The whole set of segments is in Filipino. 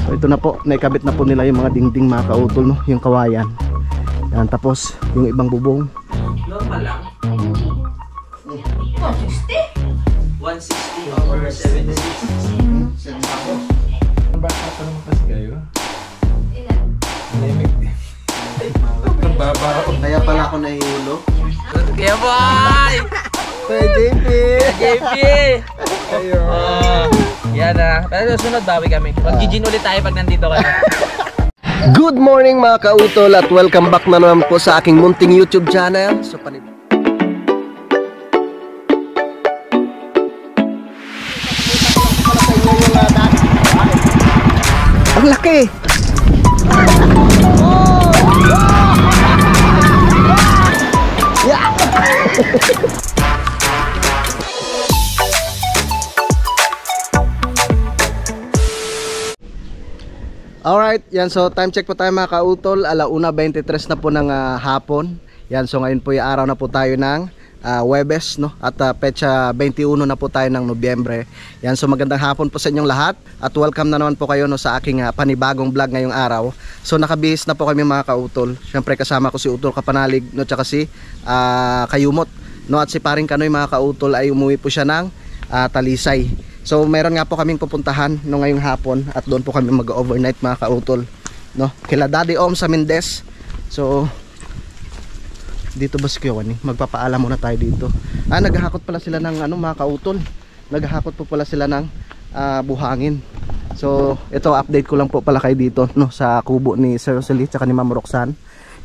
So ito na po, naikabit na po nila yung mga dingding mga kautol, no? Yung kawayan. Yan, tapos yung ibang bubong. Normal lang. 160? 160 over 76. Ang bata pa naman kasi kayo. Ilan? Limit. Ang baba. Kaya pala ako nahihilo. Kaya boy! Hey JP! JP! Yan na. Pero sunod bawi kami. Mag-gin ulit tayo pag nandito kami. Good morning mga kautol at welcome back na naman po sa aking munting YouTube channel. So ang laki! Yeah! Alright, yan, so time check po tayo mga kautol. 1:23 na po ng hapon. Yan, so ngayon po yung araw na po tayo ng Huwebes, no? At petsa 21 na po tayo ng Nobyembre. Yan, so magandang hapon po sa inyong lahat. At welcome na naman po kayo, no, sa aking panibagong vlog ngayong araw. So nakabihis na po kami mga kautol. Siyempre kasama ko si Utol Kapanalig, no, tsaka si Kayumot, no, at si Paring Kanoy mga kautol ay umuwi po siya ng Talisay. So meron nga po kaming pupuntahan no ngayong hapon at doon po kami mag-overnight mga kautol, no, kila Daddy Om sa Mendez. So dito ba si Kiwani? Magpapaalam muna tayo dito. Naghahakot pala sila ng mga kautol. Naghahakot po pala sila ng buhangin. So ito, update ko lang po pala kayo dito, no, sa kubo ni Sir Rosalie at ni Ma'am Roxanne.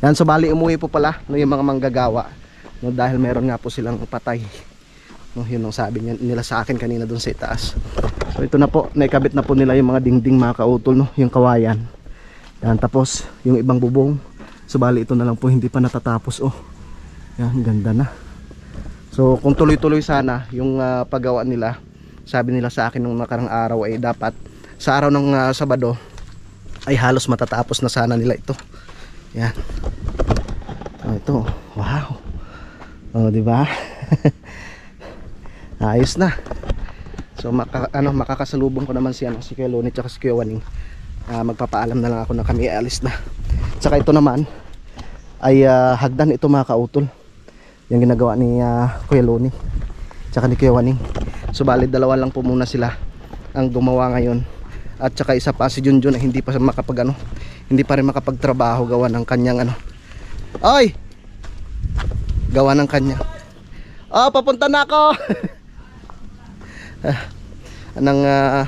Yan, so bali umuwi po pala, no, yung mga manggagawa, no, dahil meron nga po silang patay. No, yun ang sabi nila sa akin kanina doon sa itaas. So ito na po, naikabit na po nila yung mga dingding mga kautol, no, yung kawayan. Yan, tapos yung ibang bubong. So bali ito na lang po, hindi pa natatapos. Oh, yan, ganda na. So kung tuloy-tuloy sana yung paggawa nila, sabi nila sa akin nung nakarang araw ay dapat sa araw ng Sabado ay halos matatapos na sana nila ito. Yan. Oh, ito, wow. Oh, di ba? Ayos na. So makakasalubong ko naman si Kuya Lonnie at si Kuya Waning. Magpapaalam na lang ako na kami aalis na. Saka ito naman ay hagdan ito mga kautol, yung ginagawa ni Kuya Lonnie tsaka ni Kuya Waning. So bali dalawa lang po muna sila ang gumawa ngayon. At saka isa pa si Junjun na hindi pa hindi pa rin makapagtrabaho gawa ng kanyang Oy! Gawa ng kanya. Oh, papunta na ako.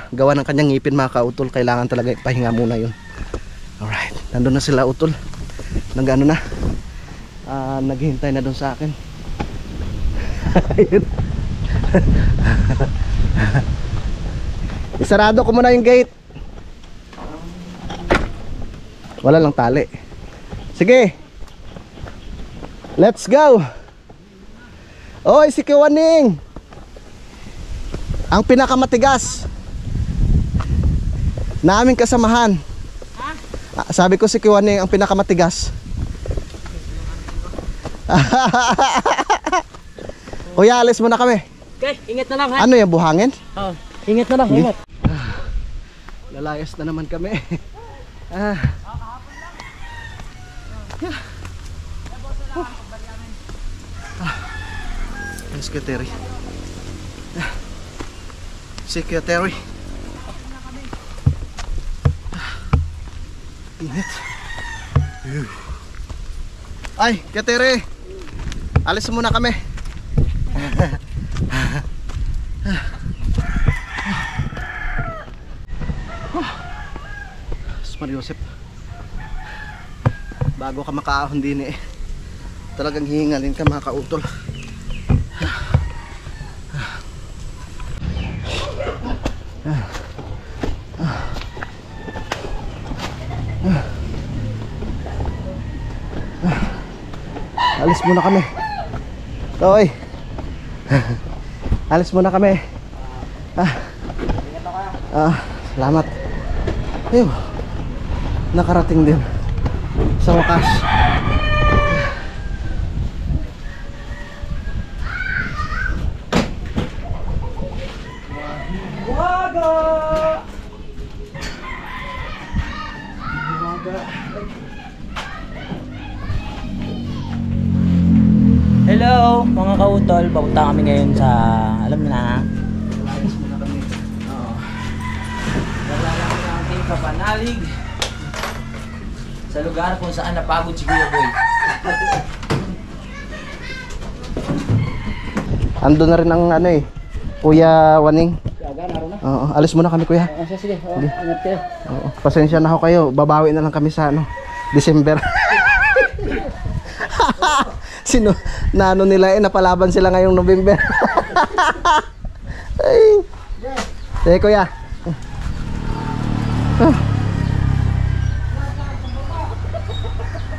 Gawa ng kanyang ngipin mga kautol, kailangan talaga ipahinga muna yun. Alright, nandun na sila utol. Naghihintay na doon sa akin. Isarado ko muna yung gate. Wala lang tali. Sige, let's go. Oy, si Kiwaning, ang pinakamatigas na aming kasamahan. Sabi ko si Kiwaning ang pinakamatigas. Kuya, alis muna kami. Okay, ingat na lang ha. Ano yan, buhangin? Oh, ingat na lang, ingat. Lalayas na naman kami. Secretary. Secretary. Init. Ay, Secretary. Alis muna kami. Mario Joseph, bago ka makaahon din talagang hihingalin ka mga kautol. Alis muna kami. Oy. Alis muna kami. Salamat. Ayun. Nakarating din sa wakas. Hello mga kautol, papunta kami ngayon sa, alam niyo na. Oo. Naglalakad na ang ating kapanalig sa lugar kung saan napagod si Kuya Boy. Ando na rin ang ano eh, Kuya Waning. Oo, alis muna kami kuya. Sige, ingat kayo. Oo, pasensya na ako kayo, babawi na lang kami sa ano, December. Sino, na ano nila eh, napalaban sila ngayong November. Ay. Sige kuya.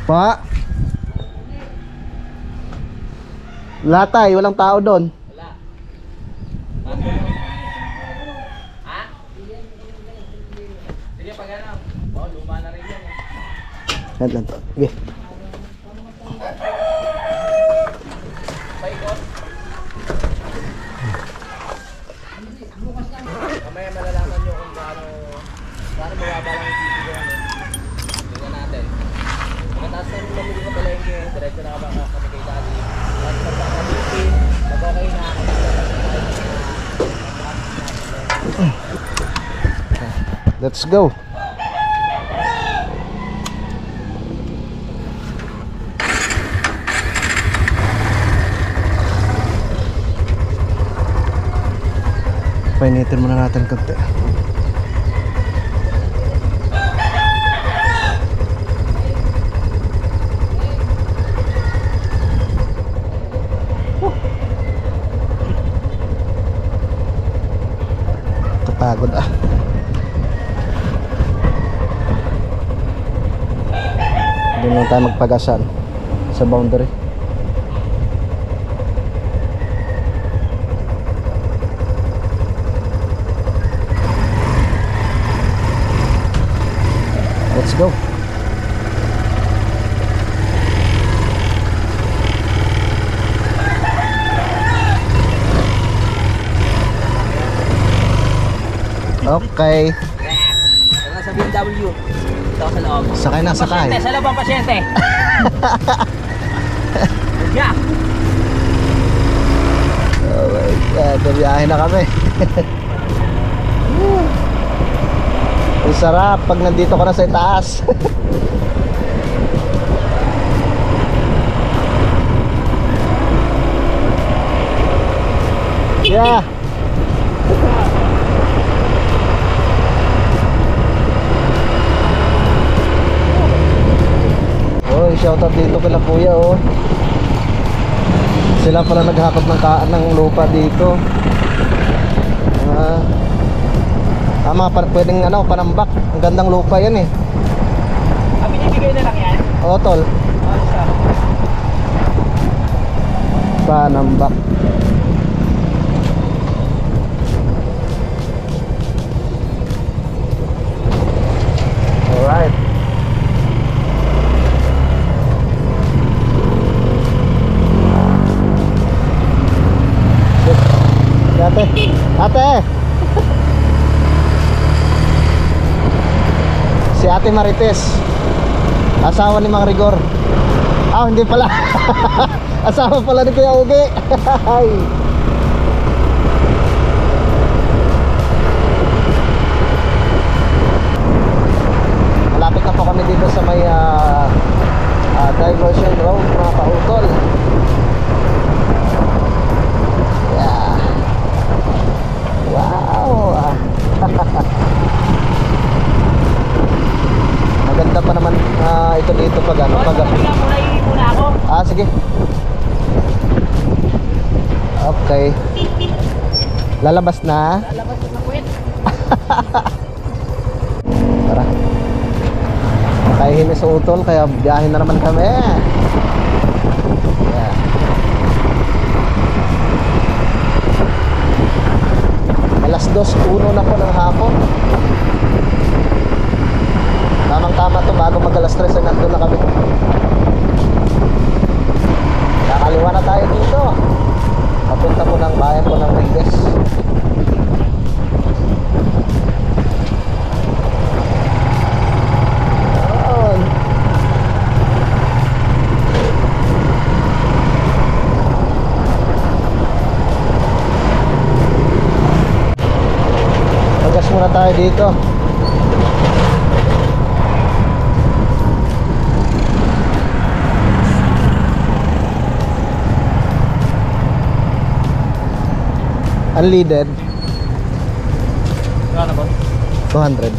Pa. Latay, walang tao doon. Wala. Ha? Sige, pag ano. Oh, luma na rin yan. Yan lang to. Sige. Paikot. Mamaya malalaman nyo kung paano mababa lang yung titi ko. Tingnan natin. Pagkataas na rin mamili ka palengke, diretso na ka ba kami kay Daddy. At pagkakalitin, mag-okay na. Let's go. Painitin muna natin konti. Kapagod ah. Doon lang tayo magpagasan sa boundary. Let's go. Okay. Wala sa BMW. Ito ako sa loob. Sakay na, sakay. Pasyente, sa loob ang pasyente. Yeah. Oh my God, biyahe na kami. Ang sarap pag nandito ka na sa itaas. Yeah. Oh, shoutout dito kila kuya oh. Sila pala naghakot ng lupa dito. Tama, pwedeng ano, panambak. Ang gandang lupa yan eh. Binibigay na lang yan? Oo, tol. Panambak. Alright. Ate, ate. Si Ate Marites, asawa ni Mang Rigor. Ah, hindi pala. Asawa pala ni Kuya Ugi. Malapit na po kami dito sa may diversion road, mga kautol. Yeah. Wow. Maganda pa naman ito dito pag ano, pag Muna ako. Ah, sige. Okay. Lalabas na. Lalabas na kwet. Tara. Nakahihinis sa utol kaya biyahin na naman kami. Yeah. Alas 2:01 na po ng hapon. Tamang-tama to, bago mag-alas 3 ay nandun na kami. Kakaliwa na tayo dito. Papunta po ng bayan po ng Rigues. Oh. tayo dito. Unleaded. Ano ba? 200.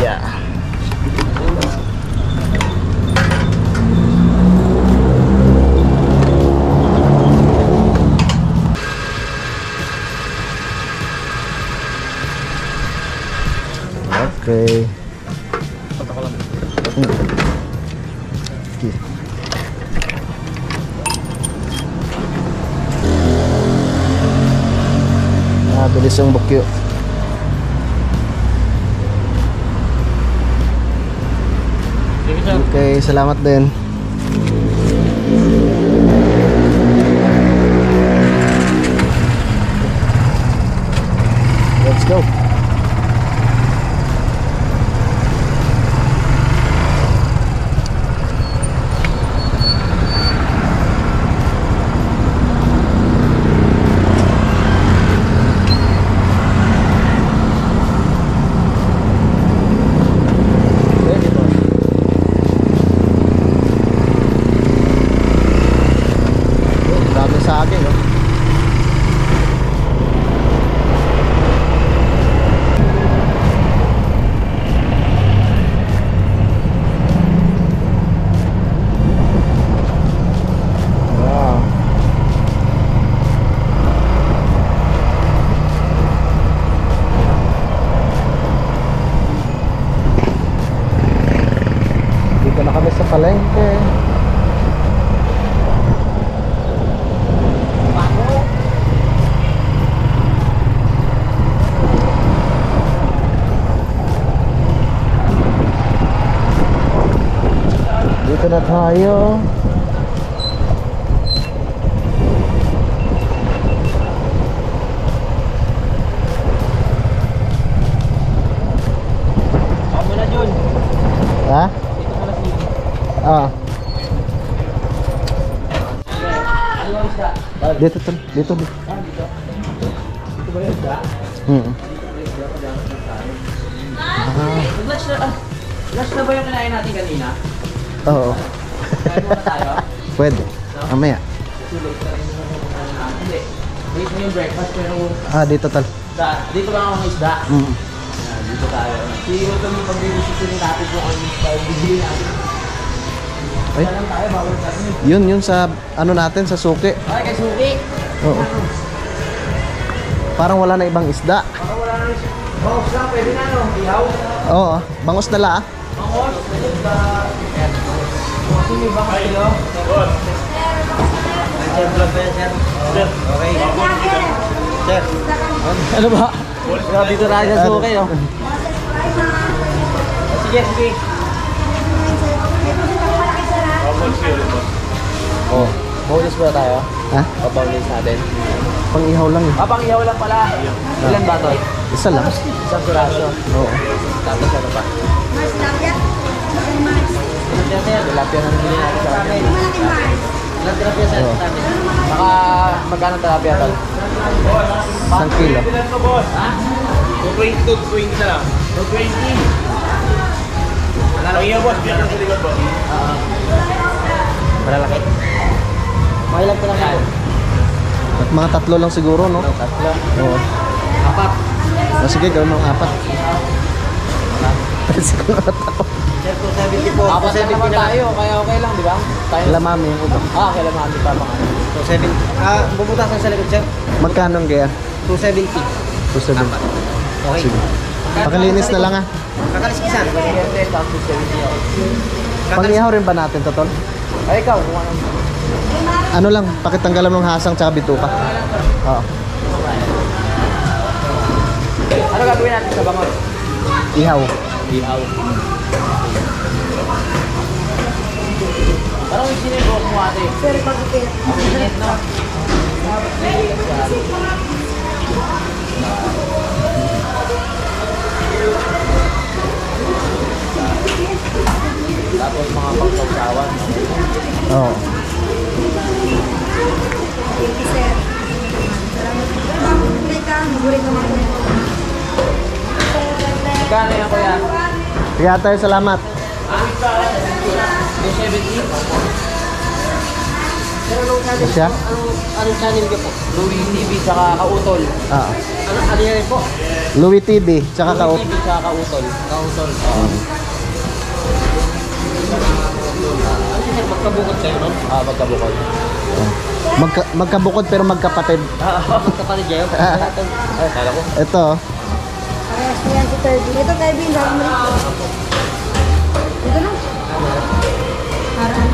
Yeah. Okay. Punta ka lang. Okay. Bilis yung bukyo. Okay, salamat din. Let's go. Sa akin, no? Wow. Dito na kami sa palengke. Dito na tayo. Ako na, Jun. Ha? Dito mo na si... Ah, Ano ang isda? dito to, dito. Dito. Dito ba yung isda? Lunch na, lunch na ba yung kinain natin kanina? Oo. Kain muna tayo? Pwede. Mamaya. Too late na rin yung hindi. Late na yung breakfast pero Ah, dito tal. dito lang ako ng isda. Dito tayo. Siguro kami pag-decision natin kung ano yung bibili natin. Ay, Alam tayo, bawal natin. yun sa ano natin sa suki. Ay, kay Suki. Oo. Parang wala na ibang isda. Baka wala na rin. Bangos lang, pwede na no? Ihaw. Oo, bangos na la. Bangos. Ayan. Kasi may bangos kilo. Sir, vlog ba yan, sir? Sir. Okay. Sir. Ano ba? Dito na sa Suki, no? Sige, sige. Oh. Bonus ba tayo? Ha? Bonus natin. Pang ihaw lang eh. Pang ihaw lang pala. Ilan ba to? Isa lang. Isang piraso. Oo. Tapos ano pa? Tilapia na nili natin sa akin. Ilang tilapia sa atin? Baka magkano tilapia tol? 1 kilo. Ha? 220 na lang. 220. Pangyaw boss, biyak ng likod boss. Malalaki. Mga ilang tilapia? At mga 3 lang siguro, no? Tatlo. Oo. 4. O sige, gawin mga 4. Siguro na ako. Sir, 270 po. Tapos 70 naman tayo, kaya okay lang, di ba? Tayo. Kila mami yung ulo. Kailan mami pa mga 270. Bubutasan sa likod, sir. Magkano ang gaya? 270. 270. Okay. Sige. Pakilinis na lang ah. Kakaliskisan. Tapos 270. Pang ihaw rin ba natin to, tol? Ay, ikaw, kung ano. Ano lang, pakitanggalan ng hasang tsaka bituka. Oo. Ano gagawin natin sa bangos? Ihaw. Ihaw. Parang yung sinibok mo ate. Sir, pag-upit. Ang init, no? Tapos mga pagkausawan. Oo. Thank you, sir. Salamat. Mabuhay ka, mabuhay ka, Magkano yan kuya? Kaya tayo, salamat. 270? Ano siya? Anong channel ka po? Louie TV tsaka Kautol. Ah, Ano yan po? Louie TV, tsaka Louie Kaut. TV tsaka Kautol. Kautol. Oo. Ano siya? Magkabukod sa'yo, no? Magkabukod. Magkabukod pero magkapatid. Magkapatid kayo? Kala ko. Ito, Parehas ko yan si Kirby. Ito, Kirby, hindi ako mali. Dito na. Harap.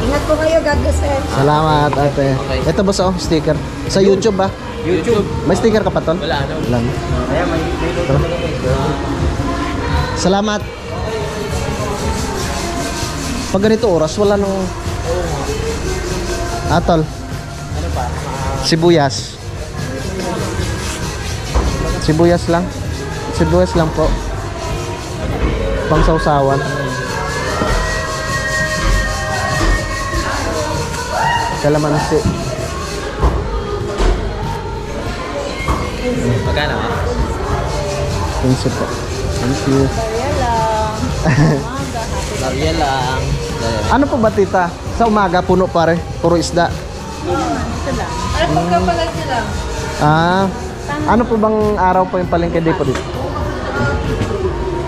Ingat po kayo, God bless you. salamat ate. Ito boss oh, sticker. Sa YouTube ba? YouTube. May sticker ka pa ton? Wala, ano? Wala. Kaya may logo na Salamat. Pag ganito oras, wala nang... Atol, Ano pa? sibuyas. Sibuyas lang. Sibuyas lang po. Pang sausawan. Kalamansi. Magkano ha? 15 po. Thank you. Lariya lang. Ano po ba tita? Sa umaga puno pare, puro isda. Ay, pagkapalag nila. Ah, ano po bang araw po yung palengke day po dito?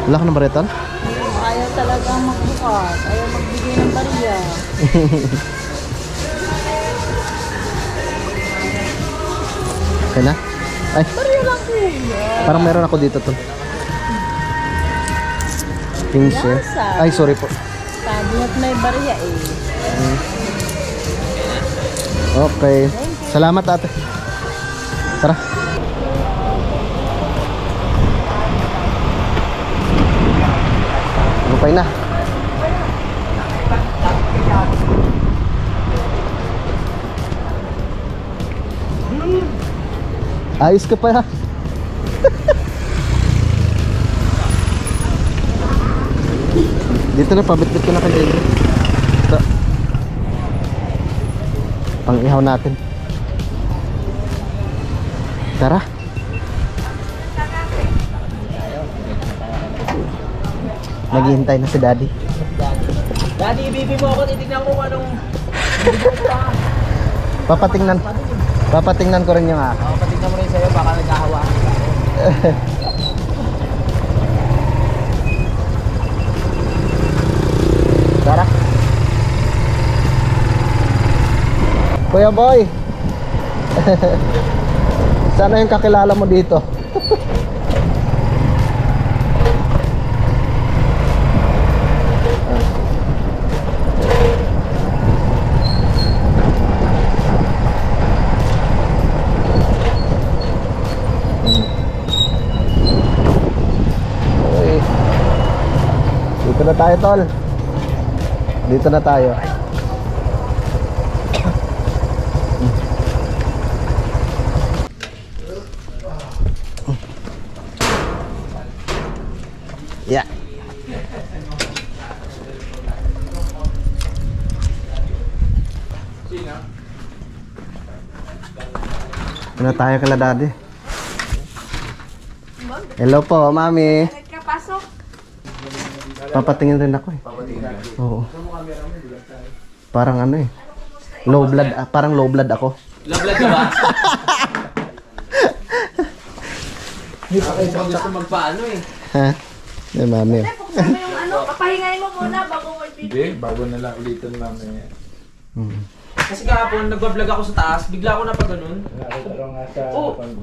Wala ka ng bariton? Ayaw talaga magbukas. Ayaw magbigay ng bariya. Okay na? Ay, Bariya lang kuya. parang meron ako dito to. 15. Ay, sorry po. Sabi na't may bariya eh. Okay. Salamat ate. Tara. Okay na. Ayos ka pa ya. Dito na, pabitbit ko na kay David. Ito. Pang-ihaw natin. Tara. Naghihintay na si Daddy. Daddy, ibibi mo ako. Titignan ko kung anong... Papatingnan ko rin yung akin. Patignan mo rin sa'yo. Baka nagkahawaan ka. Tara. Kuya Boy. Sana yung kakilala mo dito. Okay. Dito na tayo, tol. Dito na tayo. Yeah. Ano tayo kala Daddy? Hello po, Mami. Nagkapasok. Papatingin rin ako eh. Oo. Parang ano eh. Low blood, parang low blood ako. Lablad ka ba? Hindi pa kayo gusto magpaano eh. Ha? Eh, Mami. Buksan mo yung ano, papahingayin mo muna bago mag-video. Hindi, bago na lang ulitan namin. Kasi kahapon nag-vlog ako sa taas. Bigla ako napaganon. Nakataro nga sa Oh. harapan mo.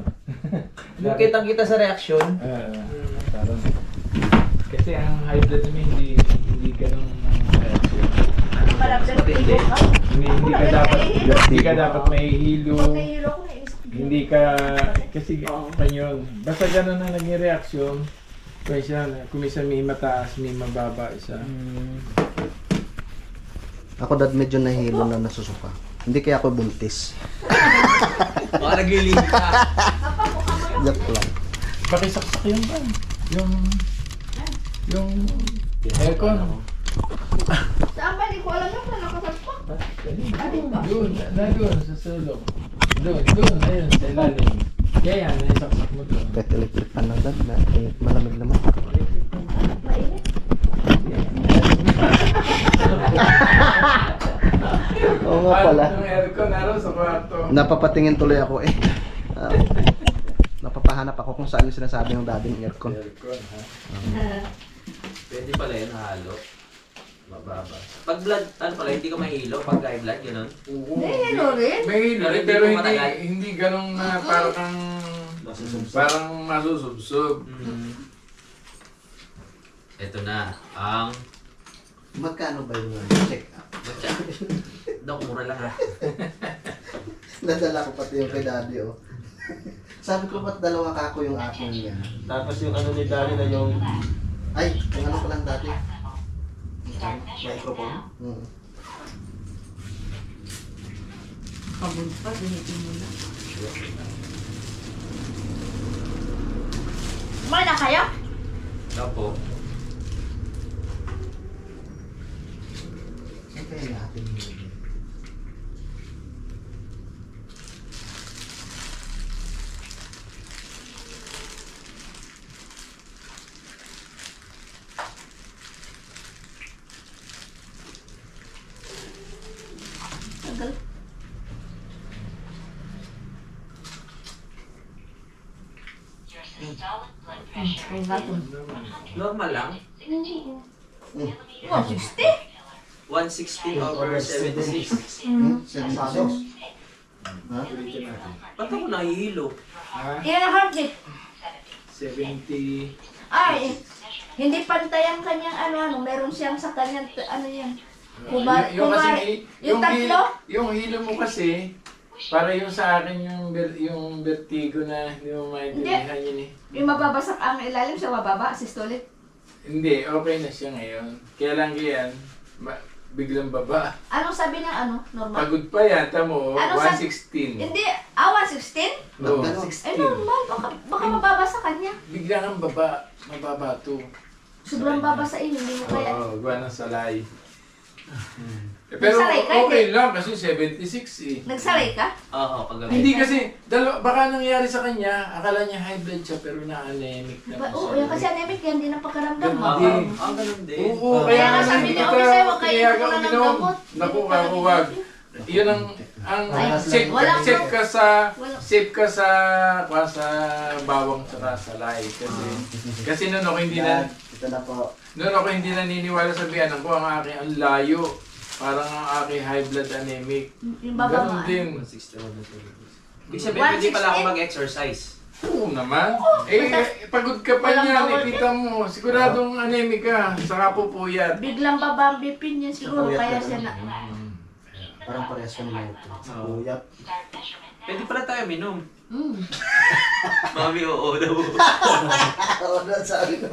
Nung kitang-kita sa reaksyon. Parang, kasi ang high blood mo hindi ganun reaction. Matindi. Hindi ka dapat mahihilo. Nahihilo ko na inisip. Hindi ka, kasi panyon. Basta ganun ang naging reaksyon. Kumisa may mataas, may mababa isa. Ako dad medyo nahilo na nasusuka. Hindi kaya ako buntis. Baka naglilig ka. Joke lang. Pakisaksak yun ba? Yung aircon. Saan ba? Hindi ko alam yung nakasaspak. Doon, sa sulok. Doon, ayun, sa ilalim. Kaya yan, naisaksak mo doon. Kahit electric pan lang dad, malamig naman. Oo nga pala. Yung aircon naroon sa kwarto. Napapatingin tuloy ako eh. Napapahanap ako kung saan yung sinasabi ng dading aircon. Aircon, ha? Pwede pala yun, halo. Mababa. Pag blood, ano pala, hindi ka mahilo pag high blood, gano'n? Oo. Eh, ano rin? May hilo rin, Hindi pero mo hindi, matagal. hindi ganong parang kang... Parang masusubsob. Ito na, ang... Magkano ba yung check up? Batya. Dok, mura lang ha. Nadala ko pati yung kay daddy oh. Sabi ko ba't dalawa kako yung akin yan? Tapos yung ano ni Daddy na yung Ay, yung ano ko lang dati. microphone. Pagod pa, dinitin mo na. Kumain na kayo? Opo. Ay, kaya natin yun. Tagal. Kung gato. Normal lang. Oh, 60? 160 over 76. Sensados. Ha? Ba't ako nahihilo? Ha? Ilan ang heartbeat? 70... Ay, hindi pantay ang kanyang ano, meron siyang sa kanyang, ano yan. Kumari, yung tatlo? Yung hilo mo kasi, para yung sa akin yung vertigo na hindi mo maintindihan yun eh. Yung mababasak ang ilalim siya, mababa, systolit. Hindi, okay na siya ngayon. Kaya lang yan, biglang baba. Anong sabi ng ano, normal? Pagod pa yan, tamo, Ano 116. Hindi, 116? Oo, Eh normal, baka mababa sa kanya. bigla kang mababa to. Sobrang baba sa inyo, hindi mo kaya. Oo, gawa ng salay. Pero Nagsalay ka, okay hindi? lang kasi 76 eh. Nagsaray ka? Oo, paggabi. Hindi kasi, baka nangyari sa kanya, akala niya high blood siya pero na-anemic na Oo, yan kasi anemic yan, hindi na pagkaramdam mo. Hindi. Ganun din. Oo, Kaya kaya nga nga sabi hindi niya, kita okay sa'yo, huwag kayo pinayagan muna ng uminom. gamot. Naku, Hindi pa wag. Yun ang Ay, walang- safe ka sa bawang saka salay kasi noon ako hindi na Ito na po. noon ako hindi naniniwala sa biyanan ko ang aking ang layo. Parang ang aking high blood anemic. Yung baba Ganun mo. din. 161. Ibig sabihin, pwede pala ako 160? mag-exercise. Oo naman. Pagod ka pa Walang niyan, bawal ikita mo. Siguradong anemic ka. Saka pupuyat. Biglang baba ang bipin niya siguro, kaya siya na. Parang parehas kami na ito. Oo. Uyap. Pwede pala tayo minom. Mm. Mami, oo daw. Oo, sabi ko.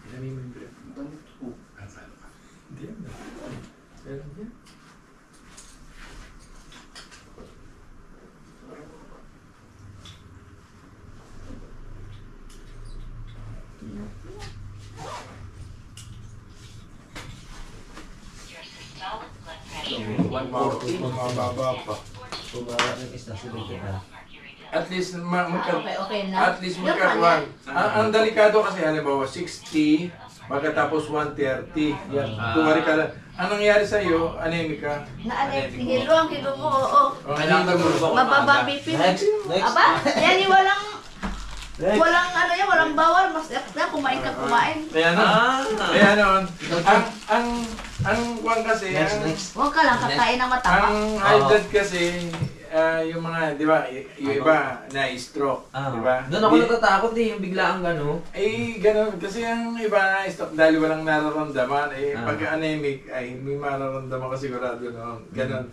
Ilamin mo yung breath mo. Hindi yan. Meron yan. Mababa pa. At least Okay na. At least magkakuhan. Ang delikado kasi halimbawa 60 pagkatapos 130. Yan. Kumari ka lang. Anong nangyari sa iyo? Anemic ka. Na-anemic. Hilo ang hilo mo, oo. Kailangan tulog ako Mababa maaga. bipin. Next. Aba, yan yung walang ano yan, walang bawal. Mas kumain ka, kumain. Kaya no. Kaya noon. Ang kwan kasi, Huwag ka lang kakain ng mataba. ang high blood kasi, yung mga, di ba, yung iba na-stroke, di ba? Doon ako natatakot eh, yung biglaang gano'n. Eh, ganun. Kasi ang iba na-stroke dahil walang nararamdaman, Ah. pag anemic, ay may mararamdaman ka sigurado noon. Ganun.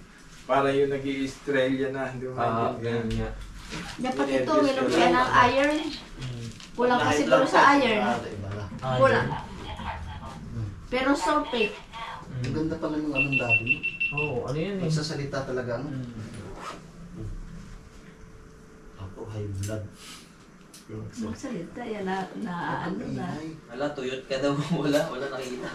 Para yung nag-i-Australia na, hindi mo maintindihan. nga. Dapat ito, minom ka ng iron. Kulang ka siguro sa iron. Kulang. Pero sulfate. Ang ganda pala ng anong daddy. Oo, ano yun eh. Magsasalita talaga ano. Ako, high blood. Magsalita yan ano na. Wala, tuyot ka daw. Wala nakikita.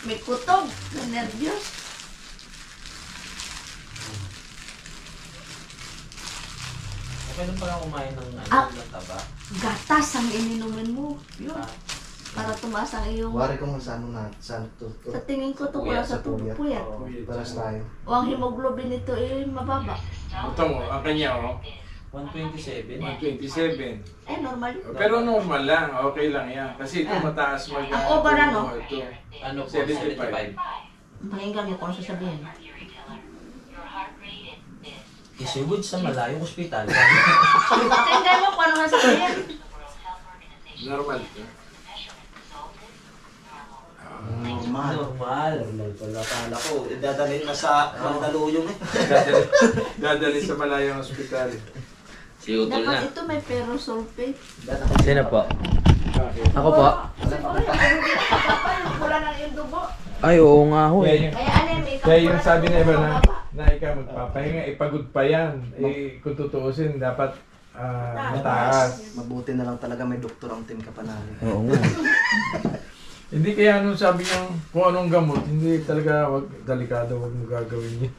May kutob. Na nervyos. Okay lang pala kumain ng Ah. ng taba. Gatas ang ininumin mo. Yun. Para tumaas ang iyong... Wari ko nga sa ano na, sa to. Sa tingin ko to wala sa puyat. puyat. Paras tayo. O ang hemoglobin nito ay mababa. Ito mo, ang kanya, 127. 127. Eh, normal. Pero normal lang, okay lang yan. Kasi ito mataas mag... Ang over ano? Ito. Ano po? 75. 75. Pakinggan mo kung ano sasabihin. Isugod sa malayong ospital. Pakinggan mo kung ano sasabihin. Normal ito. Normal. Normal. Normal pala. Kala ko, dadalhin na sa Mandaluyong eh. Dadalhin sa malayong ospital. Si Utol na. Dapat ito may ferrosulfate. Sino po? Ako po? Siyempre, yung pula ng iyong dugo. Ay, oo nga ho Kaya eh. yung, Kaya anem, ikaw kaya yung pula sabi ng na iba dugo na, mababa. na ikaw magpapahinga, ipagod pa yan. Eh, kung tutuusin, dapat mataas. Mabuti na lang talaga may doktor ang team kapanali. Oo nga. Hindi kaya nung sabi niya kung anong gamot, hindi talaga delikado, wag mo gagawin yun.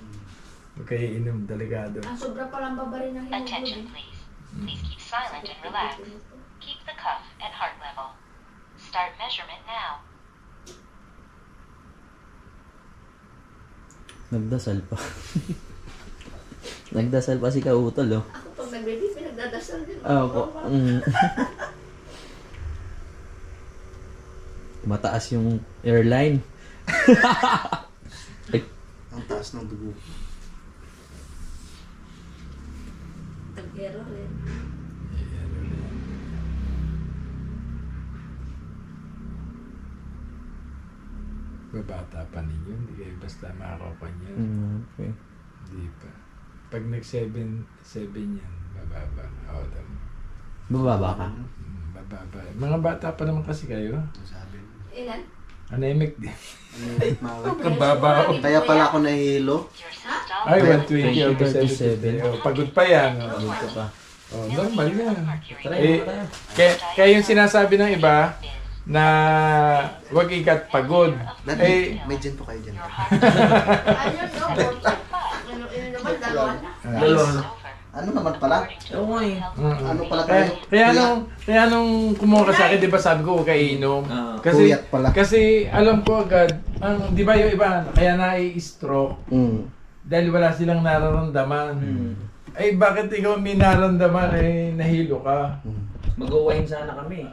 Huwag kayo inom, delikado. Ang sobra palang babarin ng Attention, hemoglobin. please. Please keep silent and relax. Keep the cuff at heart level. Start measurement now. Nagdasal pa. Nagdasal pa si Kautol oh. Ako pag nag-baby, pinagdadasal din. Opo. Mataas yung airline. Ang taas ng dugo. Tag-error rin. Babata pa ninyo, hindi kayo basta makakopan yan. Okay. Hindi pa. Pag nag-7 yan, bababa. Oo, tama. Bababa ka? Bababa. Mga bata pa naman kasi kayo. Sabi. Ilan? Anemic din. Ang baba. Kaya pala ako nahihilo. Your system Ay, 120 over 37. 77. Oh, pagod pa yan. Dito pa. Oh, normal yan. Try Eh, mo tayo. kaya yung sinasabi ng iba na wag ikat pagod. Eh, May gin po kayo dyan. Ayun, no? Ano naman, dalawa na. over. Ano naman pala? Oo nga eh. Ano pala Kaya, kayo? kaya nung kumuha ka sa akin, di ba sabi ko huwag kayo inom? Kasi, Puyat pala. kasi alam ko agad, di ba yung iba, kaya na-stroke dahil wala silang nararamdaman. Ay bakit ikaw may nararamdaman, eh nahilo ka? Mag-wine sana kami.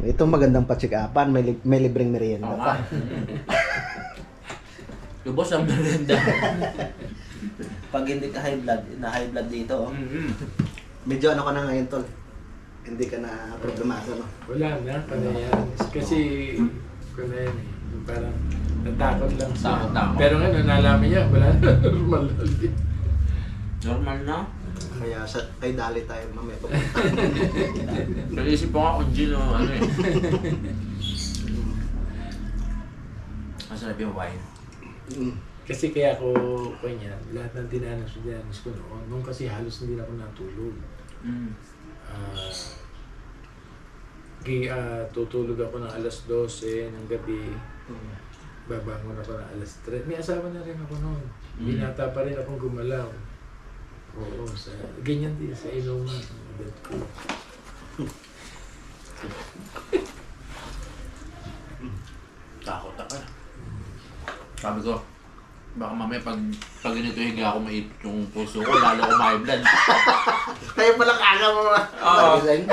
Ito magandang patsikapan. May libreng merienda pa. Lubos ang merienda. Pag hindi ka high blood, na high blood dito. Oh. Medyo ano ka na ngayon, tol. Hindi ka na problemado, no? Wala na, yan. Kasi, kung na yan eh, yung parang natakot lang siya. Takot na ako. Pero ngayon, nalaman niya, wala na, normal na ulit. Normal na. Kaya kay Dali tayo mamaya papunta. Naisip ko nga kung gin o ano eh. Masarap yung wine. Kasi kaya ako, kanya, lahat ng dinanas ko dinanas ko noon, nung kasi halos hindi na ako natulog. Tutulog ako ng alas 12 ng gabi. Babangon ako ng alas 3. May asawa na rin ako noon. Binata pa rin akong gumalaw. Oo, ganyan din sa inuman. Edad ko. Takot ako. Sabi ko, baka mamaya pag ganito higa ako maipit yung puso ko, lalo ko may blood. Kaya pala kala mo ba? Oo. Ano gising?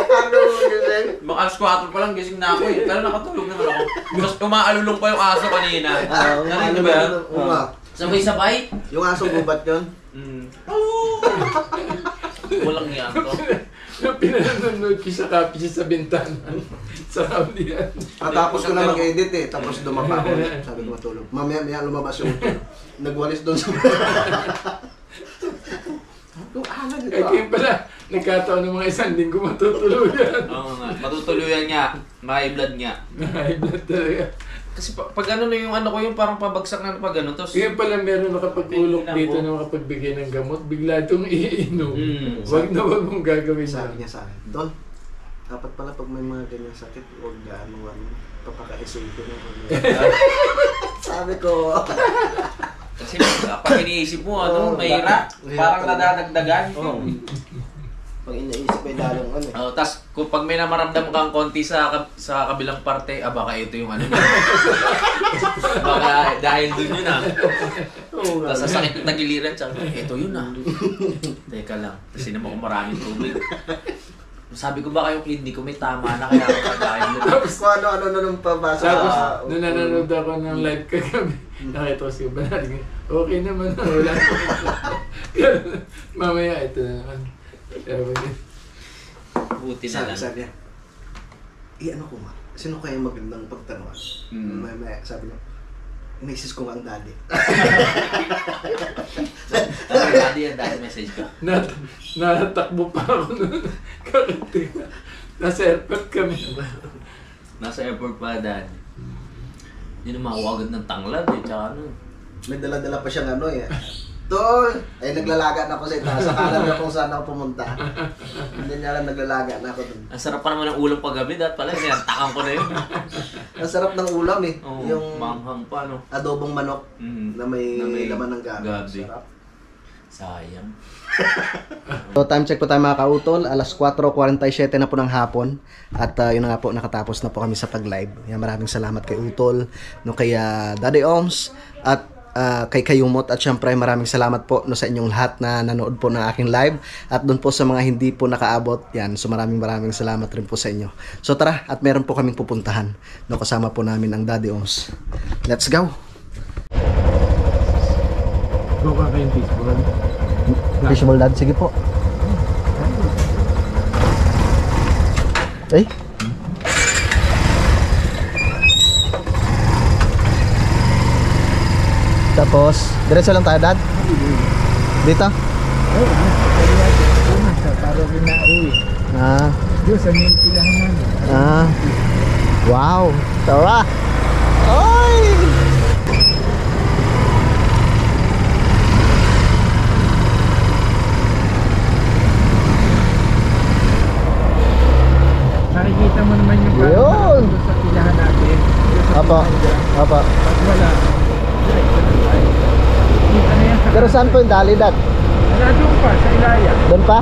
Mga alas 4 pa lang gising na ako eh. Pero nakatulog naman ako. Tapos umaalulong pa yung aso kanina. Narinig ba yan? Sabay-sabay? Yung asong gubat yun? Walang yan to. Yung pinanonood ko sa copy sa bintana. Sa copy yan. Tapos ko na mag-edit eh. Tapos dumapa ako. Sabi ko matulog. Mamaya lumabas yung nagwalis doon sa... Yung alam nito. Eh kaya pala, nagkataon ng mga isang linggo matutuluyan. Oo nga. Matutuluyan nga. May blood nga. High blood talaga. Kasi pag ano na yung ano ko yung parang pabagsak na pag ano, tapos Yun pala meron nakapag-ulok dito na makapagbigay ng gamot, bigla itong iinom. Wag na wag mong gagawin Sabi na. niya sa akin, Don, dapat pala pag may mga ganyan sakit, huwag gaano papaka-isipin mo. Sabi ko, kasi pag iniisip mo ano, mahirap. Parang nadadagdagan. pag iniisip ay lalong ano. Oh, tas kung pag may namaramdam kang konti sa kabilang parte, baka ito yung ano. Baka dahil dun yun Tas sa sakit ng tagiliran, tsaka ito yun Teka lang, kasi naman kung maraming tubig. Sabi ko ba kayo clinic ko may tama na kaya ako dahil dun. Tapos kung ano-ano na nung pabasa. Tapos, nung nanonood ako ng live kagabi, nakita ko si Banal. Okay naman, wala. Mamaya, ito na naman. Buti na lang. Sabi niya, ano ko nga, sino kaya magandang pagtanungan? Sabi niya, misis ko nga ang daddy. Daddy message ka. Natakbo pa ako nun. Kakating. Nasa airport kami. Nasa airport pa, Dad. Hindi na makuha agad ng tanglad tsaka ano. May dala-dala pa siyang ano eh. Tol! Ay naglalaga na ako sa itaas. Akala na kung saan ako pumunta. Hindi niya alam naglalaga na ako dun. Ang sarap pa naman ng ulam paggabi, Dad pala. Niyantakan ko na yun. Ang sarap ng ulam eh. Oo, Yung manghang pa, no? adobong manok na may laman ng gabi. Sarap. Sayang. So time check po tayo mga kautol, alas 4:47 na po ng hapon at yun na nga po, nakatapos na po kami sa pag-live. Yan, maraming salamat kay Utol, no, kay Daddy Oms at kay Kayumot at syempre maraming salamat po no, sa inyong lahat na nanood po ng aking live at doon po sa mga hindi po nakaabot yan, so maraming salamat rin po sa inyo. So tara, at meron po kaming pupuntahan no, kasama po namin ang Daddy Oms. Let's go! Go ka kayong fishball. Fishball Dad, sige po. Ay. Tapos, diretso lang tayo, Dad? Dito? Para pinauwi. Ah. Diyo sa main pilahan namin. Ah. Wow. Tara. Ay! Nakikita mo naman yung Yun. sa pilahan natin. Apa. Apa. Pag wala, diretso na tayo. Kita na yan sa Pero saan po yung dali, Dad? doon pa, sa Ilaya. Doon pa?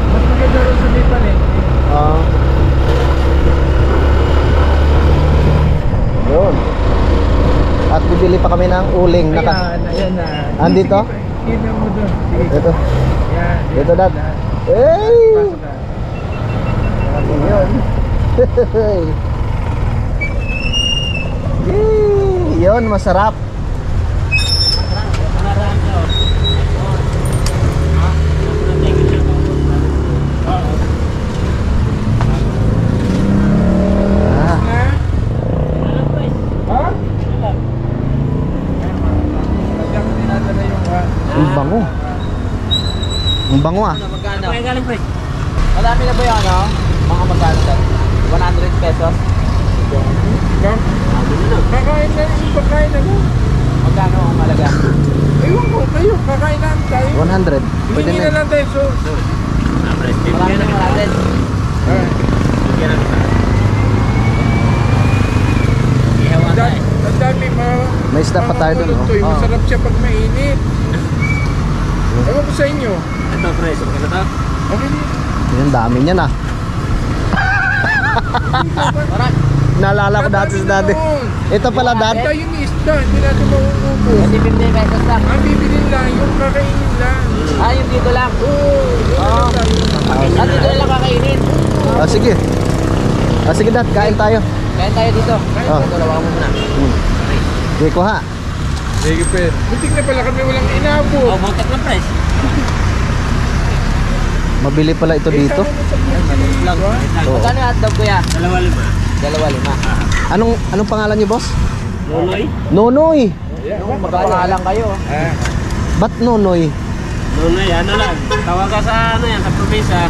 Mas maganda rin sa may palengke. Ah. Yun. At bibili pa kami ng uling. Ayan na. Andito? Kita mo doon. Sige. Ito. Yan. Ito, Dad. Hey! Pasok ka. Yun. Yee! Yun, masarap. Ah, Ha? Kaya ko dinadala yung ang bango. Ang bango ah. Magkano? Madami na ba yung ano? Mga magkano, Dad? 100 pesos? Kakain na yung pagkain na lang. Magkano ang malaga? Ewan ko kayo, kakain lang tayo. 100. Pwede Hindi na. na lang tayo. So, Marami na 100. ang dami May isda pa tayo dun, oh. Masarap siya pag mainit. Ewan ko sa inyo. Ito, preso. Magkano to? Okay din. Yung dami niya na. Naalala ko dati sa dati. Ito pala, Dad. Tayo yung isda, hindi natin mauubo. 50 pesos lang. Ang bibili lang, yung kakainin lang. Yung dito lang. Oo, Dito na lang kakainin. Ah, sige. Ah, sige, Dad. Kain tayo. Kaya tayo dito. Oh. Dalawa mo muna. Sige ko ha. Sige, Pet. Butik na pala kami walang inabot. Buntak lang, pres. Mabili pala ito dito. Lang. Oo. Magkano yung hotdog, kuya? 2.5. Anong pangalan niyo, boss? Nonoy? Nonoy. Magkapangalan kayo. Ba't Nonoy? Nonoy, ano lang. Tawag ka sa ano yan, sa probinsya.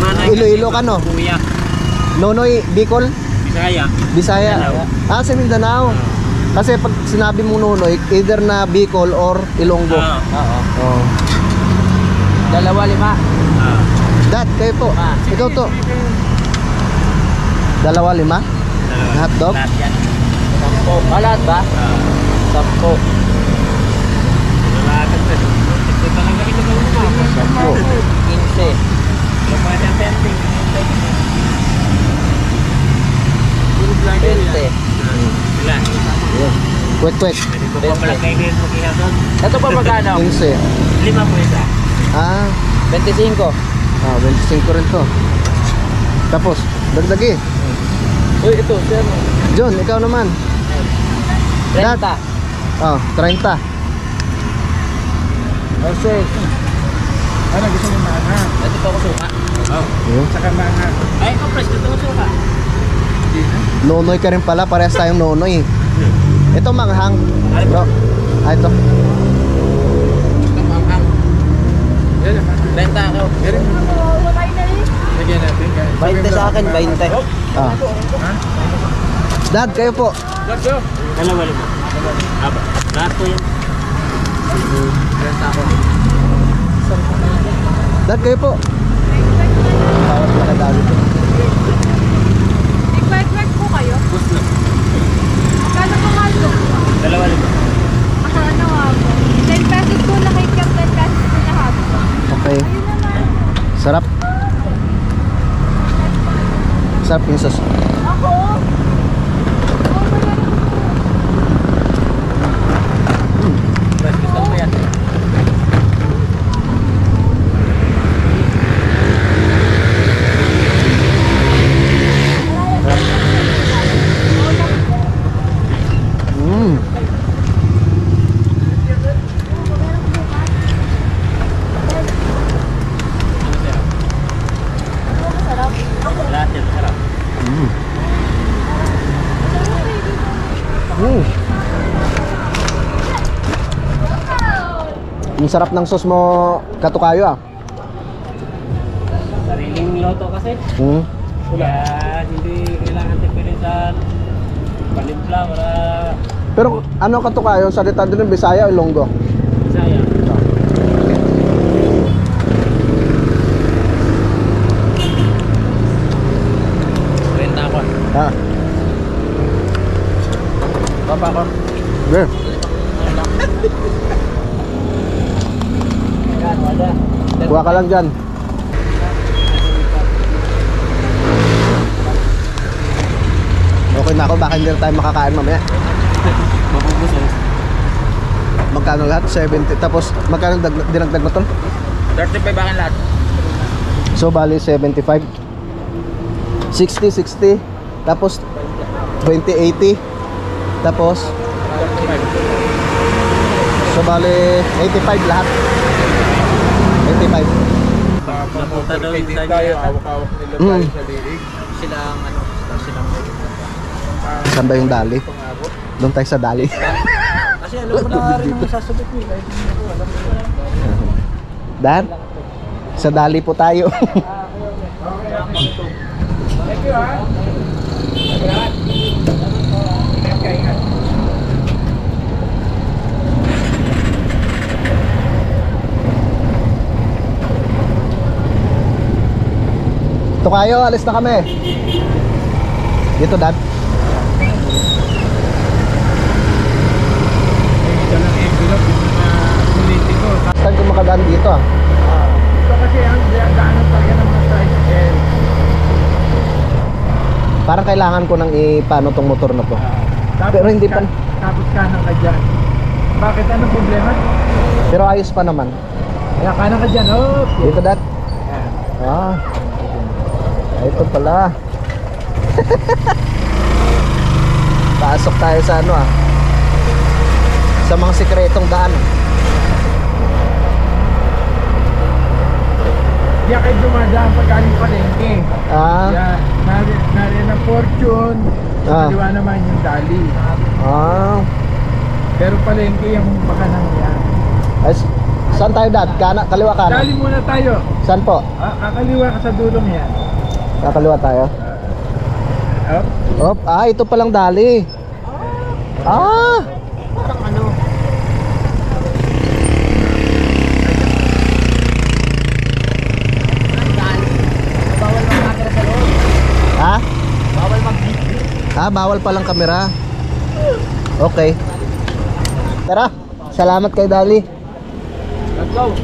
Manay Iloilo ka, no? Kuya. Nonoy Bicol? Bisaya. Bisaya. Ah, sa Mindanao. Kasi pag sinabi mo Nonoy, either na Bicol or Ilonggo. Oo. Oh. 2.5. Dad, kayo po. Ikaw to. 2.5? Hotdog? Lahat yan. 10. Lahat ba? 10. Lahat yan. Ito talaga ito ng mga. 15. Lupa siya pending. 20. Sila. Kwek. Pwede ko pa pala kayo ngayon mag-ihaw doon. Ito pa magkano? 15. 5 po isa. Ah, 25. 25 rin to. Tapos, dagdagi. Uy, ito, sir. John, ikaw naman. 30. Oh, 30. Also, ano gusto mo maanghang? Ito pa ako suka. Yun. Saka maanghang. Ay, kompres ko ito suka. Nonoy ka rin pala, parehas tayong Nonoy. Ito manghang. Bro. Ah, ito. Kamanghang. Yan naman. 20 ako. Meron mo. Lagyan natin. 20 sa akin, 20. Ah. Dad, kayo po. Dalawa lima. Aba. Lahat po yan. 20 ako. Dad, kayo po. Bawat pala dad ito. Nag-work po kayo? Kano po hotdog? Dalawa lima. Ano nga po? 10 pesos po na cake up, 10 pesos po na hotdog. Okay. Ayun naman. Sarap. Sarap yung sauce. Ako? Gusto mo yan? Mm. Lahat yan. Sarap. Mm. Ang sarap ng sauce mo, katukayo ah. Sariling loto kasi. Mm. Kaya hindi kailangan tipilisan. Palimpla para Pero ano katukayo, salita din ng Bisaya o Ilonggo? Bisaya. Ah. Papa ko. Yeah. Yan, wala. Kuha ka lang dyan. Okay na ako, baka hindi na tayo makakain mamaya. Mabubusog. Magkano lahat? 70. Tapos magkano dinagdag mo to? 35 akin lahat. So bali 75. 60, 60. Tapos 20, 80. Tapos so bali 85 lahat. 85. Napunta daw Hindi sa tayo, niya. awak-awak nila tayo sa liig. Sila ang ano, sila Saan ba yung dali? Doon tayo sa dali. kasi alam mo na rin ang sasabit nila. Hindi ko alam. Dan, sa dali po tayo. Thank you ha. Ingat ka, ingat. Tukayo, alis na kami. Dito, Dad. Ito lang envelope, yung mga politiko. Saan ko makadaan dito ah? Ito kasi ang daanan talaga ng mga tricycle. Parang kailangan ko nang ipano tong motor na to. Pero hindi pa. Tapos kanan ka dyan. Bakit? Anong problema? Pero ayos pa naman. Kaya kanan ka dyan. Okay. Dito, Dad. Yan. Ah. Ito pala. Pasok tayo sa ano ah. Sa mga sikretong daan. Diyan kayo dumadaan pagkaling palengke. Ah. Yan. Nariyan ang Fortune. Ah. Kaliwa naman yung Dali. Ah. Pero palengke yung baka nang yan. Ay, saan tayo, Dad? Kaliwa kanan? Dali muna tayo. Saan po? Kakaliwa ka sa dulong yan. Kakaliwa tayo. Op, ito palang dali. Ah! Parang ano. Bawal mag-camera sa loob. Ha? Bawal mag-video. Bawal palang kamera. Okay. Tara, salamat kay Dali. Let's go.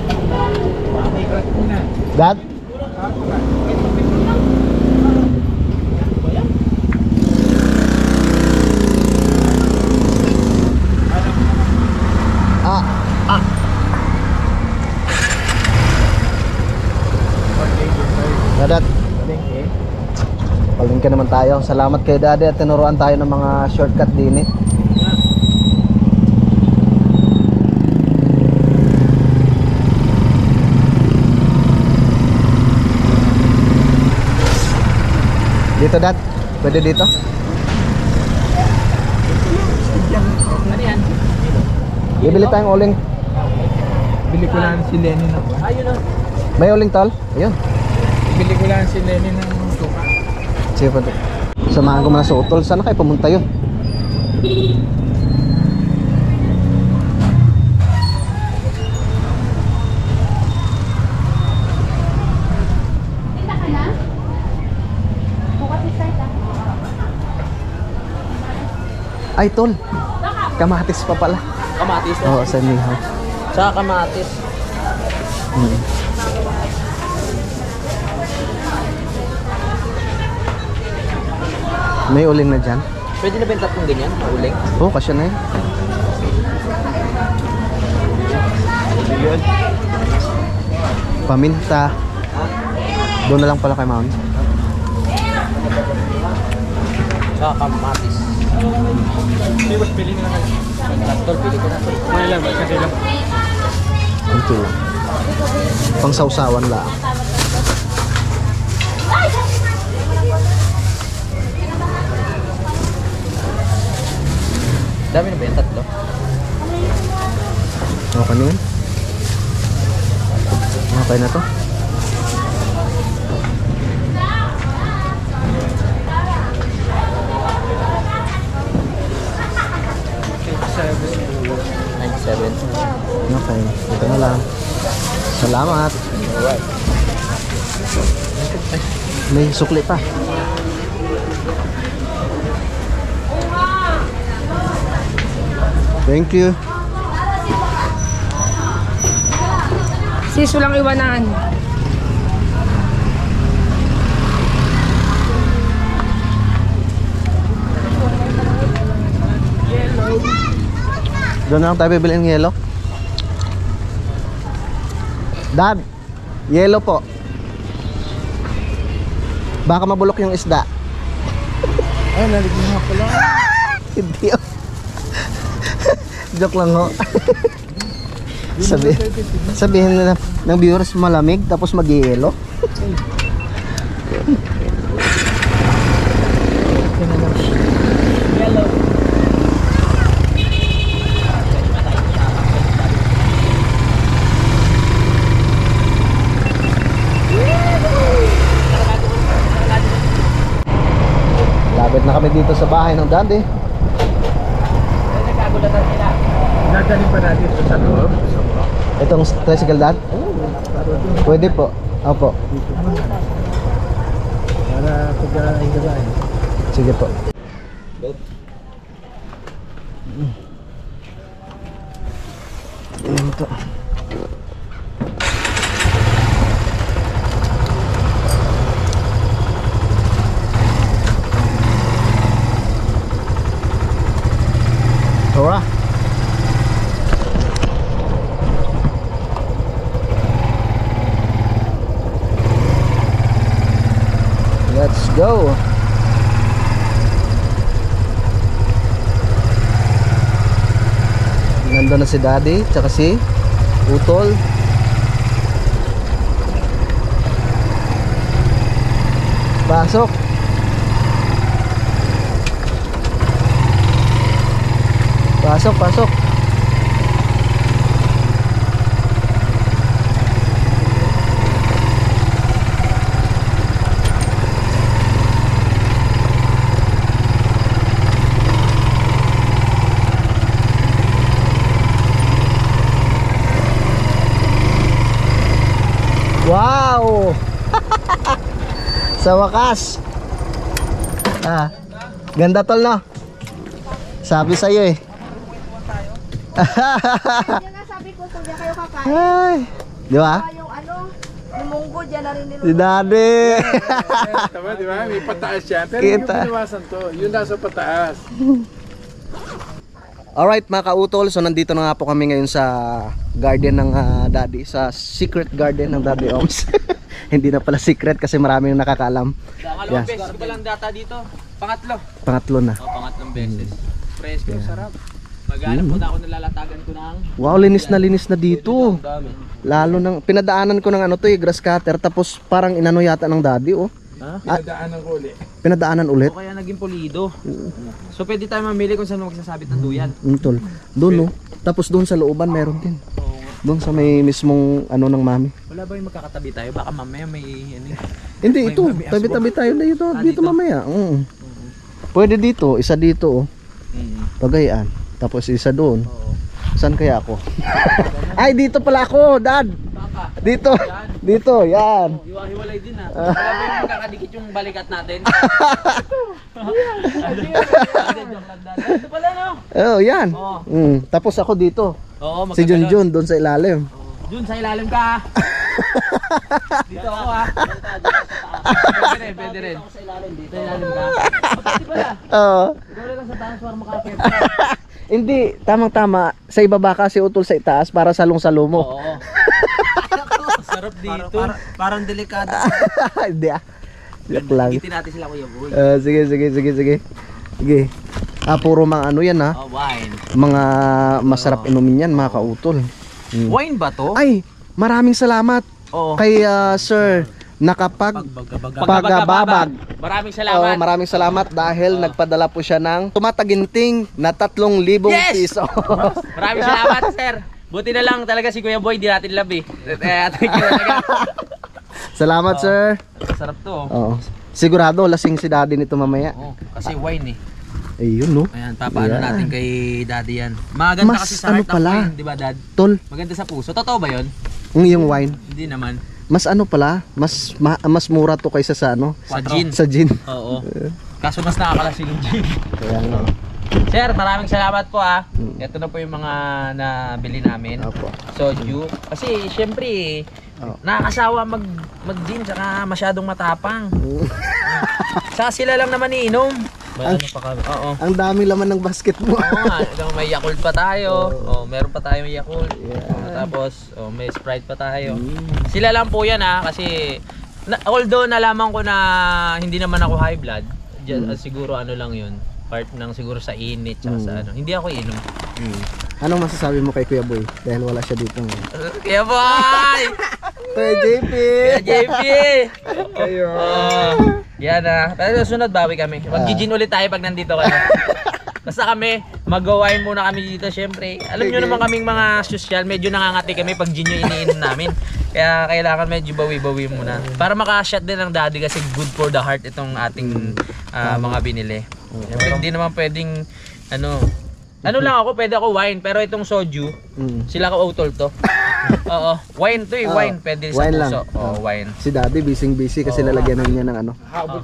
Dad? Dadat. Palingke naman tayo. Salamat kay Daddy at tinuruan tayo ng mga shortcut din eh. Dito Dad, pwede dito? Ano yan? Bibili tayong uling. Bili ko lang si Lenny ng Ayun o. May uling tol? Ayun. Bili ko lang si Lenny ng suka. Sige po. Samahan ko muna sa utol. Sana kayo pumunta yun? Kita ka na? Bukas i-start ah. Ay tol, kamatis pa pala. Kamatis. Oo, sa Nihaw. Sa kamatis. May uling na dyan? Pwede na ba yung tatlong ganyan? Uling? Oo, kasya na yun. Paminta. Doon na lang pala kay Mount. Sa kamatis. Tapos bili na lang. Tol, pili ko na. May lang, kasi lang. Kunti lang. Pang sausawan lang. Dami na ba yung tatlo? Okay na yun. Okay na to. Okay, ito na lang. Salamat. May sukli pa. Thank you. Siso lang iwanan. Doon na lang tayo bibili ng yelo. Dad, yelo po. Baka mabulok yung isda. Ay, naligyan ako lang. Hindi oh. Joke lang ho. Sabihin nila ng viewers malamig tapos mag-yelo. Lapit na kami dito sa bahay ng Daddy. Dadalhin pa natin ito sa loob. Itong tricycle Dad? Pwede po. Opo. Para pagkain. Sige po. Ito. Tora. Let's go. Nandun na si Daddy, tsaka si Utol. Pasok. Pasok, pasok. Wow! Sa wakas. Ganda tol, no? Sabi sa'yo eh. Yan nga sabi ko, kung diyan kayo kakain. Ay, di ba? Yung ano, yung munggo, dyan na rin Si niluluto. Daddy. Tama, di ba? May pataas siya. Pero Kita. yung binawasan to, yun nasa pataas. Alright mga kautol, so nandito na nga po kami ngayon sa garden ng Daddy, sa secret garden ng Daddy Oms. Hindi na pala secret kasi marami yung nakakaalam. Pangalawang Yes. beses ko palang data dito. Pangatlo. Pangatlo na. Pangatlong beses. Presko, sarap. Maghanap po na ako, nalalatagan ko ng Wow, linis na dito. dami. Lalo nang pinadaanan ko ng ano to, grass cutter, tapos parang inano yata ng Daddy, oh. Pinadaanan ko ulit. Pinadaanan ulit. O kaya naging pulido. So pwede tayo mamili kung saan magsasabit ng duyan. Tol. Doon, no. Tapos doon sa looban meron din. Doon sa may mismong ano ng mami. Wala ba yung magkakatabi tayo? Baka mamaya may ano. Hindi, ito. Tabi-tabi tayo na dito. Dito mamaya. Pwede dito. Isa dito, oh. Pagayaan. Tapos isa doon. Saan kaya ako? Ay, dito pala ako, Dad. Dito. Dito, yan. Hiwa-hiwalay din ah. Wala ba yung magkakadikit yung balikat natin? Ito pala no? Oh, yan. Oo. Tapos ako dito. Oo, Si Junjun doon sa ilalim. Jun, sa ilalim ka. Dito ako ha. Pwede rin. Sa ilalim dito. Sa ilalim ka. Pwede pala. Oo. Ikaw lang sa taas para makakita. Hindi, tamang-tama. Sa ibaba ka si Utol sa itaas para salong-salo mo. Oo. Sarap dito. Parang delikado. Hindi ah. Joke lang. Gitin natin sila Kuya Boy. Sige. Puro mga ano yan ha. Oh, wine. Mga masarap inumin yan mga kautol. Wine ba to? Ay, maraming salamat Oo. kay Sir Nakapagpagababag. Maraming salamat. Maraming salamat dahil nagpadala po siya ng tumataginting na 3,000 Yes! piso. Maraming salamat, sir. Buti na lang talaga si Kuya Boy, di natin love eh. Thank you talaga. Salamat, sir. Sarap to. Oo. Sigurado lasing si Daddy nito mamaya. Oh, kasi wine eh. Ayun, no. Ayan, papaano Yan. natin kay Daddy yan. Maganda Mas kasi sa ano heart pala? ng wine, di ba Dad? Tol, Maganda sa puso. Totoo ba yun? yung wine, Hindi naman. mas ano pala, mas mura to kaysa sa ano? Sa gin. Sa gin. Oo. Kaso mas nakakalasing yung gin. Kaya nga. Sir, maraming salamat po ah. Ito na po yung mga nabili namin. Opo. Soju. Kasi syempre nakakasawa mag-gin saka masyadong matapang. Saka sila lang naman iinom. Ano pa kami? Oo. Ang dami laman ng basket mo. Oo nga, may Yakult pa tayo. Meron pa tayong Yakult. Tapos may Sprite pa tayo. Sila lang po 'yan kasi although nalaman ko na hindi naman ako high blood, siguro ano lang 'yun. Part ng siguro sa init tsaka sa ano. Hindi ako inom. Anong masasabi mo kay Kuya Boy? Dahil wala siya dito ngayon. Kuya Boy! Kuya JP! Kuya JP! Ayo. Yan na. Pero sunod bawi kami. Mag-gin ulit tayo pag nandito kami. Basta kami, mag-wine muna kami dito syempre. Alam nyo naman kaming mga social, medyo nangangati kami pag gin yung iniinom namin. Kaya kailangan medyo bawi-bawi muna. Para maka-shot din ng Daddy kasi good for the heart itong ating mga binili. Syempre, hindi naman pwedeng ano lang ako, pwede ako wine, pero itong soju, sila ka utol to. Oo, wine to eh, wine, pwede sa wine lang. puso. Oo, wine. Si Daddy busy kasi lalagyan na niya ng ano.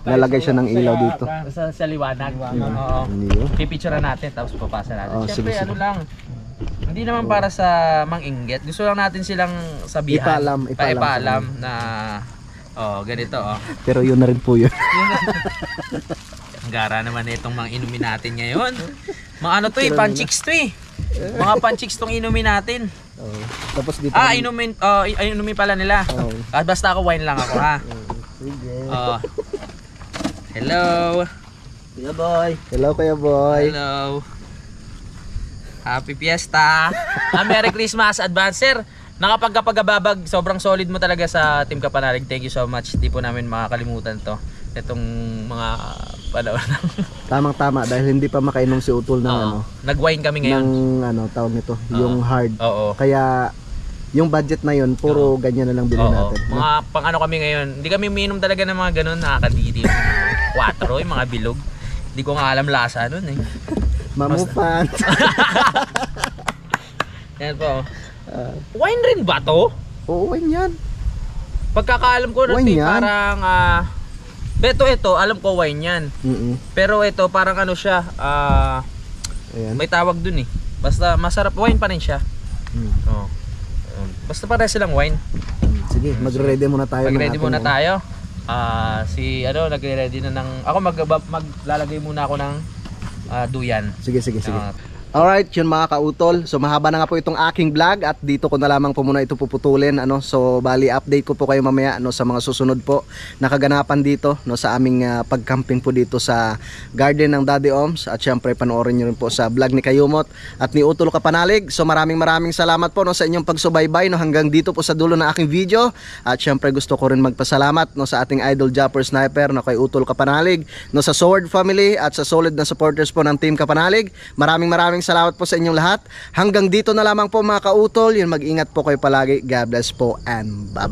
Lalagay siya ng ilaw dito. Sa liwanag. Oo. Hindi. Pipicture natin tapos papasa natin. Siyempre sige. ano lang, hindi naman para sa mang-inggit. Gusto lang natin silang sabihan. Ipaalam na ganito Pero yun na rin po yun. Ang gara naman na itong mga inumin natin ngayon. Mga ano to panchicks to eh. Mga panchicks tong inumin natin. Tapos dito. Inumin pala nila. Basta ako wine lang ako ha. Sige. Hello. Kuya Boy. Hello Kuya Boy. Hello. Happy Fiesta. Merry Christmas advance sir. Nakapagkapagababag, sobrang solid mo talaga sa Team Kapanalig. Thank you so much. Hindi po namin makakalimutan to. Itong mga panahon. Tamang-tama dahil hindi pa makainom si Utol ng nag-wine kami ngayon. ng tawag nito, yung hard. Oo. Kaya yung budget na yun, puro ganyan na lang bilhin natin. Mga pang ano kami ngayon. Hindi kami umiinom talaga ng mga ganun, nakakadidi. 4, yung mga bilog. Hindi ko nga alam lasa nun eh. Mamufan. Yan po. Wine rin ba to? Oo, wine yan. Pagkakaalam ko Wine natin yan? parang ito alam ko wine yan. Pero ito parang ano siya, Ayan. may tawag dun eh. Basta masarap, wine pa rin siya. Oh. Basta pare silang wine. Sige, magre-ready muna tayo. Mag-ready muna tayo. Si ano nagre-ready na ng ako maglalagay muna ako ng duyan. Sige. Alright, yun mga kautol. So mahaba na nga po itong aking vlog at dito ko na lamang po muna ito puputulin. So bali update ko po kayo mamaya sa mga susunod po na kaganapan dito sa aming pag-camping po dito sa garden ng Daddy Oms. At syempre panoorin nyo rin po sa vlog ni Kayumot at ni Utol Kapanalig. So maraming salamat po sa inyong pagsubaybay hanggang dito po sa dulo ng aking video. At syempre gusto ko rin magpasalamat sa ating idol Japper Sniper kay Utol Kapanalig, sa Sword Family at sa solid na supporters po ng Team Kapanalig. Maraming salamat po sa inyong lahat. Hanggang dito na lamang po mga kautol. Mag-ingat po kayo palagi. God bless po and bye-bye.